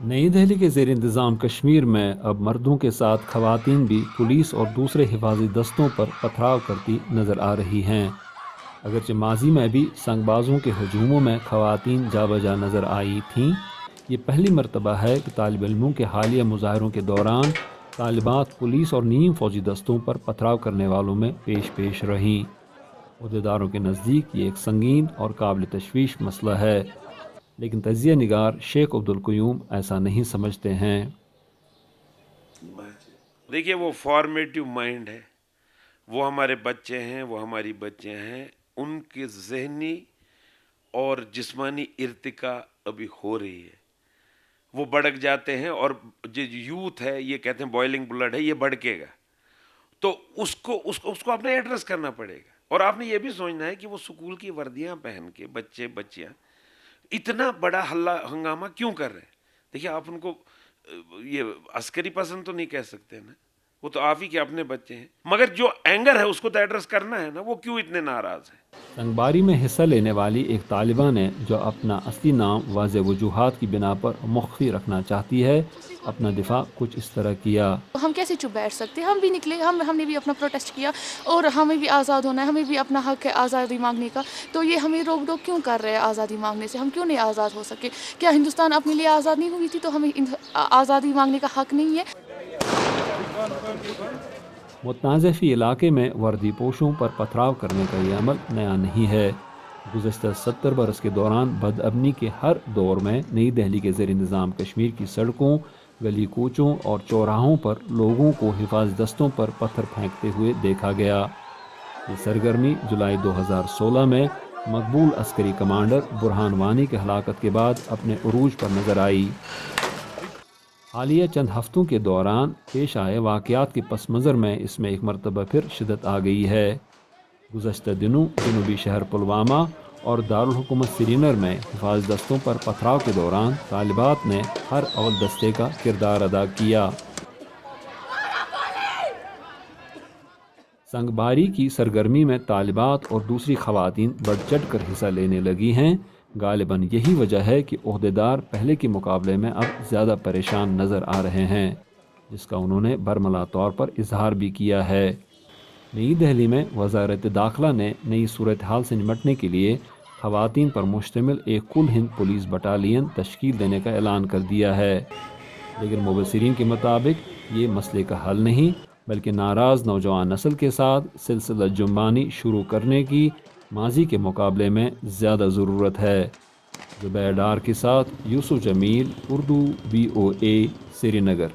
نئی دہلی کے زیر انتظام کشمیر میں اب مردوں کے ساتھ خواتین بھی پولیس اور دوسرے حفاظتی دستوں پر پتھراؤ کرتی نظر آ رہی ہیں۔ اگرچہ ماضی میں بھی سنگ بازوں کے ہجوموں میں خواتین جا بجا نظر آئی تھیں، یہ پہلی مرتبہ ہے کہ طالب علموں کے حالیہ مظاہروں کے دوران طالبات پولیس اور نیم فوجی دستوں پر پتھراؤ کرنے والوں میں پیش رہیں۔ عہدیداروں کے نزدیک یہ ایک سنگین اور قابل تشویش مسئلہ ہے، لیکن تجزیہ نگار شیخ عبدالقیوم ایسا نہیں سمجھتے ہیں۔ دیکھیے، وہ فارمیٹیو مائنڈ ہے، وہ ہمارے بچے ہیں، وہ ہماری بچے ہیں، ان کے ذہنی اور جسمانی ارتقاء ابھی ہو رہی ہے، وہ بڑک جاتے ہیں، اور جو یوتھ ہے یہ کہتے ہیں بوائلنگ بلڈ ہے، یہ بڑکے گا، تو اس کو آپ نے ایڈریس کرنا پڑے گا۔ اور آپ نے یہ بھی سوچنا ہے کہ وہ سکول کی وردیاں پہن کے بچیاں اتنا بڑا ہلا ہنگامہ کیوں کر رہے ہیں؟ دیکھیے، آپ ان کو یہ عسکری پسند تو نہیں کہہ سکتے نا، وہ تو آپ ہی کے اپنے بچے ہیں، مگر جو اینگر ہے اس کو تو ایڈریس کرنا ہے نا، وہ کیوں اتنے ناراض ہیں؟ سنگباری میں حصہ لینے والی ایک طالبہ نے، جو اپنا اصلی نام واضح وجوہات کی بنا پر مخفی رکھنا چاہتی ہے، اپنا دفاع کچھ اس طرح کیا۔ ہم کیسے چپ بیٹھ سکتے ہیں؟ ہم بھی نکلے، ہم نے بھی اپنا پروٹیسٹ کیا، اور ہمیں بھی آزاد ہونا ہے، ہمیں بھی اپنا حق ہے آزادی مانگنے کا، تو یہ ہمیں روک ٹوک کیوں کر رہے ہیں آزادی مانگنے سے؟ ہم کیوں نہیں آزاد ہو سکے؟ کیا ہندوستان اپنے لیے آزاد نہیں ہوئی تھی تو ہمیں آزادی مانگنے کا حق نہیں ہے؟ متنازع فی علاقے میں وردی پوشوں پر پتھراؤ کرنے کا یہ عمل نیا نہیں ہے۔ گزشتہ 70 برس کے دوران بدامنی کے ہر دور میں نئی دہلی کے زیر انتظام کشمیر کی سڑکوں، گلی کوچوں اور چوراہوں پر لوگوں کو حفاظتی دستوں پر پتھر پھینکتے ہوئے دیکھا گیا۔ یہ سرگرمی جولائی 2016 میں مقبول عسکری کمانڈر برہان وانی کی ہلاکت کے بعد اپنے عروج پر نظر آئی۔ حالیہ چند ہفتوں کے دوران پیش آئے واقعات کے پس منظر میں اس میں ایک مرتبہ پھر شدت آ گئی ہے۔ گزشتہ دنوں جنوبی شہر پلوامہ اور دارالحکومت سری نگر میں حفاظتی دستوں پر پتھراؤ کے دوران طالبات نے ہر اول دستے کا کردار ادا کیا۔ سنگ باری کی سرگرمی میں طالبات اور دوسری خواتین بڑھ چڑھ کر حصہ لینے لگی ہیں۔ غالباً یہی وجہ ہے کہ عہدیدار پہلے کے مقابلے میں اب زیادہ پریشان نظر آ رہے ہیں، جس کا انہوں نے برملا طور پر اظہار بھی کیا ہے۔ نئی دہلی میں وزارت داخلہ نے نئی صورتحال سے نمٹنے کے لیے خواتین پر مشتمل ایک کل ہند پولیس بٹالین تشکیل دینے کا اعلان کر دیا ہے، لیکن مبصرین کے مطابق یہ مسئلے کا حل نہیں، بلکہ ناراض نوجوان نسل کے ساتھ سلسلہ جنبانی شروع کرنے کی ماضی کے مقابلے میں زیادہ ضرورت ہے۔ زبیر ڈار کے ساتھ یوسف جمیل، اردو، VOA، سری نگر۔